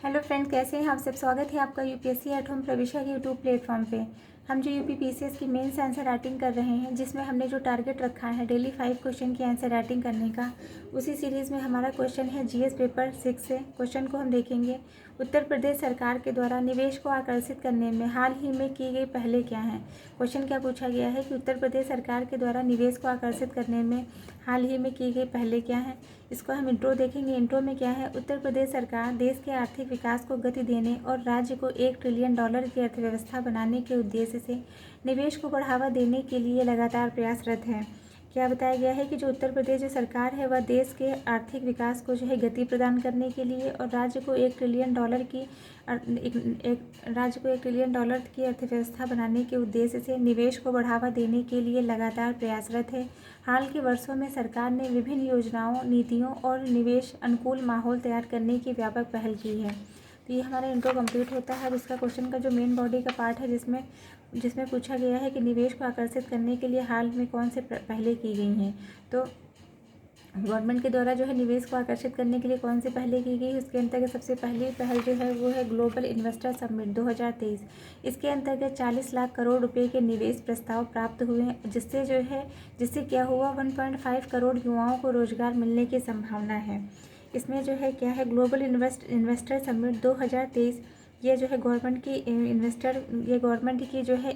Hello friend, कैसे हैं आप सब। स्वागत है आपका यूपीएससी एट होम प्रविशा के यूट्यूब प्लेटफॉर्म पे। हम जो यूपी पीसीएस की मेंस आंसर राइटिंग कर रहे हैं, जिसमें हमने जो टारगेट रखा है डेली 5 क्वेश्चन की आंसर राइटिंग करने का, उसी सीरीज़ में हमारा क्वेश्चन है जीएस पेपर 6 से। क्वेश्चन को हम देखेंगे। उत्तर प्रदेश सरकार के द्वारा निवेश को आकर्षित करने में हाल ही में की गई पहलें क्या हैं। क्वेश्चन क्या पूछा गया है कि उत्तर प्रदेश सरकार के द्वारा निवेश को आकर्षित करने में हाल ही में की गई पहलें क्या हैं। इसको हम इंट्रो देखेंगे। इंट्रो में क्या है, उत्तर प्रदेश सरकार देश के आर्थिक विकास को गति देने और राज्य को $1 ट्रिलियन की अर्थव्यवस्था बनाने के उद्देश्य से निवेश को बढ़ावा देने के लिए लगातार प्रयासरत है। क्या बताया गया है कि जो उत्तर प्रदेश जो सरकार है वह देश के आर्थिक विकास को जो है गति प्रदान करने के लिए और राज्य को $1 ट्रिलियन की अर्थव्यवस्था बनाने के उद्देश्य से निवेश को बढ़ावा देने के लिए लगातार प्रयासरत है। हाल के वर्षों में सरकार ने विभिन्न योजनाओं, नीतियों और निवेश अनुकूल माहौल तैयार करने की व्यापक पहल की है। तो ये हमारा इंट्रो कंप्लीट होता है। अब इसका क्वेश्चन का जो मेन बॉडी का पार्ट है, जिसमें पूछा गया है कि निवेश को आकर्षित करने के लिए हाल में कौन से पहले की गई हैं। तो गवर्नमेंट के द्वारा जो है निवेश को आकर्षित करने के लिए कौन सी पहले की गई, उसके अंतर्गत सबसे पहली पहल जो है वो है ग्लोबल इन्वेस्टर समिट 2023। इसके अंतर्गत 40 लाख करोड़ रुपए के निवेश प्रस्ताव प्राप्त हुए हैं, जिससे क्या हुआ 1.5 करोड़ युवाओं को रोजगार मिलने की संभावना है। इसमें जो है क्या है, ग्लोबल इन्वेस्टर समिट 2023 ये जो है गवर्नमेंट की जो है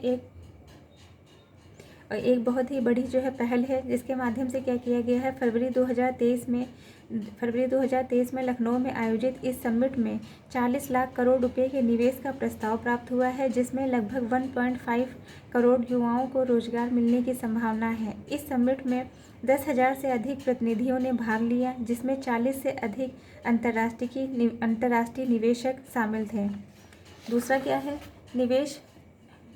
एक बहुत ही बड़ी जो है पहल है, जिसके माध्यम से क्या किया गया है, फरवरी 2023 में लखनऊ में आयोजित इस समिट में 40 लाख करोड़ रुपए के निवेश का प्रस्ताव प्राप्त हुआ है, जिसमें लगभग 1.5 करोड़ युवाओं को रोजगार मिलने की संभावना है। इस समिट में 10,000 से अधिक प्रतिनिधियों ने भाग लिया, जिसमें 40 से अधिक अंतर्राष्ट्रीय निवेशक शामिल थे। दूसरा क्या है,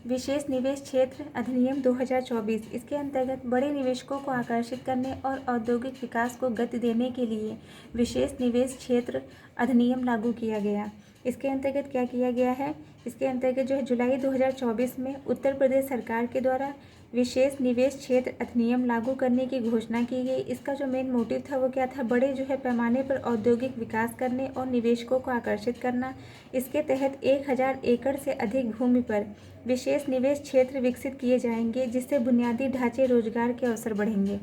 विशेष निवेश क्षेत्र अधिनियम 2024। इसके अंतर्गत बड़े निवेशकों को आकर्षित करने और औद्योगिक विकास को गति देने के लिए विशेष निवेश क्षेत्र अधिनियम लागू किया गया। इसके अंतर्गत क्या किया गया है, इसके अंतर्गत जो है जुलाई 2024 में उत्तर प्रदेश सरकार के द्वारा विशेष निवेश क्षेत्र अधिनियम लागू करने की घोषणा की गई। इसका जो मेन मोटिव था वो क्या था, बड़े जो है पैमाने पर औद्योगिक विकास करने और निवेशकों को आकर्षित करना। इसके तहत 1000 एकड़ से अधिक भूमि पर विशेष निवेश क्षेत्र विकसित किए जाएंगे, जिससे बुनियादी ढांचे रोजगार के अवसर बढ़ेंगे।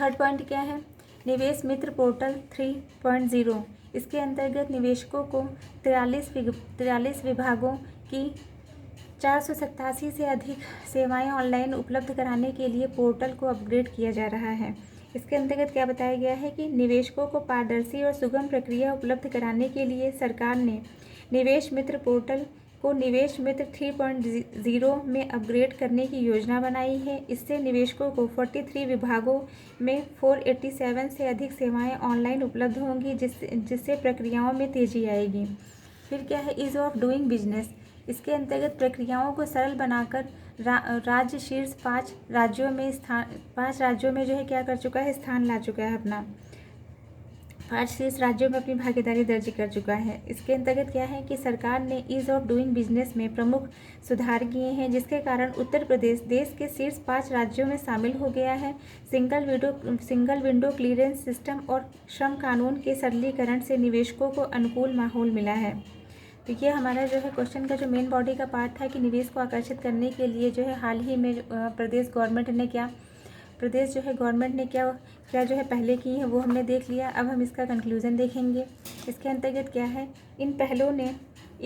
थर्ड पॉइंट क्या है, निवेश मित्र पोर्टल 3.0। इसके अंतर्गत निवेशकों को 43 विभागों की 487 से अधिक सेवाएं ऑनलाइन उपलब्ध कराने के लिए पोर्टल को अपग्रेड किया जा रहा है। इसके अंतर्गत क्या बताया गया है कि निवेशकों को पारदर्शी और सुगम प्रक्रिया उपलब्ध कराने के लिए सरकार ने निवेश मित्र पोर्टल को निवेश मित्र 3.0 में अपग्रेड करने की योजना बनाई है। इससे निवेशकों को 43 विभागों में 487 से अधिक सेवाएं ऑनलाइन उपलब्ध होंगी, जिससे प्रक्रियाओं में तेजी आएगी। फिर क्या है, ईज़ ऑफ डूइंग बिजनेस। इसके अंतर्गत प्रक्रियाओं को सरल बनाकर राज्य शीर्ष 5 राज्यों में जो है क्या कर चुका है, स्थान ला चुका है। अपना 5 शीर्ष राज्यों में अपनी भागीदारी दर्ज कर चुका है। इसके अंतर्गत क्या है कि सरकार ने ईज़ ऑफ डूइंग बिजनेस में प्रमुख सुधार किए हैं, जिसके कारण उत्तर प्रदेश देश के शीर्ष 5 राज्यों में शामिल हो गया है। सिंगल विंडो क्लीयरेंस सिस्टम और श्रम कानून के सरलीकरण से निवेशकों को अनुकूल माहौल मिला है। तो ये हमारा जो है क्वेश्चन का जो मेन बॉडी का पार्ट था कि निवेश को आकर्षित करने के लिए जो है हाल ही में प्रदेश गवर्नमेंट ने क्या जो है पहले की है वो हमने देख लिया। अब हम इसका कंक्लूज़न देखेंगे। इसके अंतर्गत क्या है, इन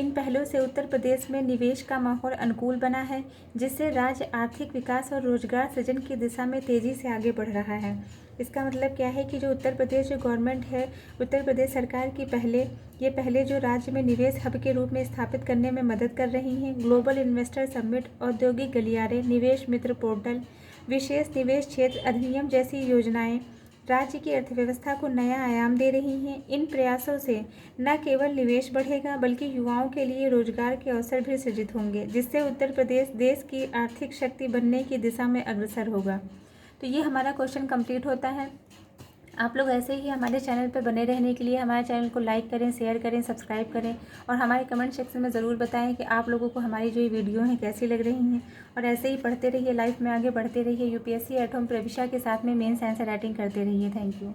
पहलों से उत्तर प्रदेश में निवेश का माहौल अनुकूल बना है, जिससे राज्य आर्थिक विकास और रोजगार सृजन की दिशा में तेज़ी से आगे बढ़ रहा है। इसका मतलब क्या है कि जो उत्तर प्रदेश जो गवर्नमेंट है, उत्तर प्रदेश सरकार की पहले जो राज्य में निवेश हब के रूप में स्थापित करने में मदद कर रही हैं। ग्लोबल इन्वेस्टर समिट, औद्योगिक गलियारे, निवेश मित्र पोर्टल, विशेष निवेश क्षेत्र अधिनियम जैसी योजनाएं राज्य की अर्थव्यवस्था को नया आयाम दे रही हैं। इन प्रयासों से न केवल निवेश बढ़ेगा, बल्कि युवाओं के लिए रोजगार के अवसर भी सृजित होंगे, जिससे उत्तर प्रदेश देश की आर्थिक शक्ति बनने की दिशा में अग्रसर होगा। तो ये हमारा क्वेश्चन कंप्लीट होता है। आप लोग ऐसे ही हमारे चैनल पर बने रहने के लिए हमारे चैनल को लाइक करें, शेयर करें, सब्सक्राइब करें और हमारे कमेंट सेक्शन में ज़रूर बताएं कि आप लोगों को हमारी जो ये वीडियो हैं कैसी लग रही हैं। और ऐसे ही पढ़ते रहिए, लाइफ में आगे बढ़ते रहिए। यूपीएससी एट होम प्रविशा के साथ में मेंस आंसर राइटिंग करते रहिए। Thank you.